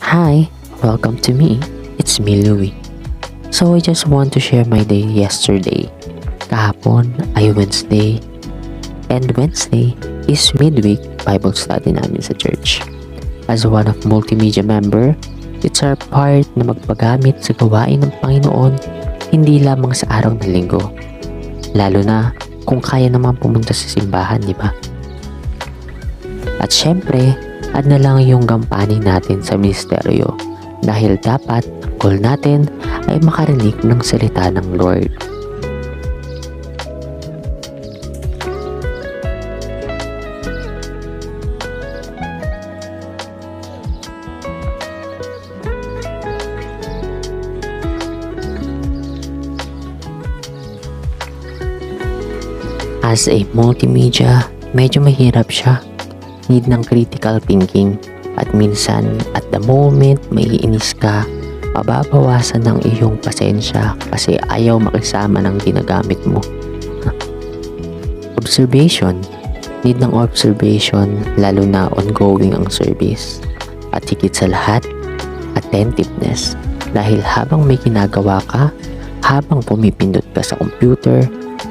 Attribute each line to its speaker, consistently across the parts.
Speaker 1: Hi, welcome to me. It's me, Louie. So I just want to share my day yesterday. Kahapon ay Wednesday. And Wednesday is midweek Bible study namin sa church. As one of multimedia member, it's our part na magpagamit sa gawain ng Panginoon hindi lamang sa araw ng linggo. Lalo na kung kaya naman pumunta sa simbahan, di ba? At syempre, add na lang yung gampanin natin sa ministeryo dahil dapat ang goal natin ay makarinig ng salita ng Lord. As a multimedia, medyo mahirap siya. Need ng critical thinking at minsan at the moment may iinis ka, mababawasan ng iyong pasensya kasi ayaw makisama ng ginagamit mo. Observation. Need ng observation lalo na ongoing ang service. At higit sa lahat, attentiveness. Dahil habang may ginagawa ka, habang pumipindot ka sa computer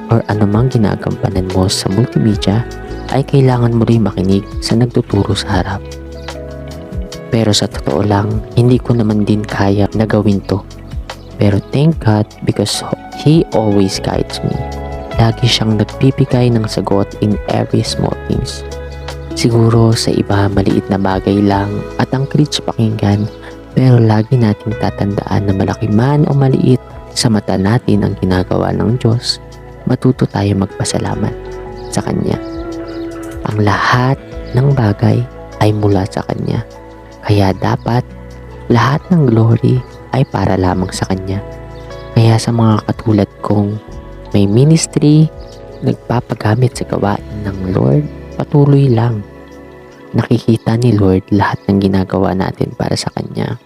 Speaker 1: or anumang ginagampanan mo sa multimedia, ay kailangan mo rin makinig sa nagtuturo sa harap. Pero sa totoo lang, hindi ko naman din kaya na gawin to. Pero thank God because He always guides me. Lagi siyang nagbibigay ng sagot in every small things. Siguro sa iba maliit na bagay lang at ang cringe pakinggan, pero lagi nating tatandaan na malaki man o maliit sa mata natin ang ginagawa ng Diyos, matuto tayo magpasalamat sa Kanya. Ang lahat ng bagay ay mula sa Kanya. Kaya dapat lahat ng glory ay para lamang sa Kanya. Kaya sa mga katulad kong may ministry, nagpapagamit sa gawain ng Lord, patuloy lang. Nakikita ni Lord lahat ng ginagawa natin para sa Kanya.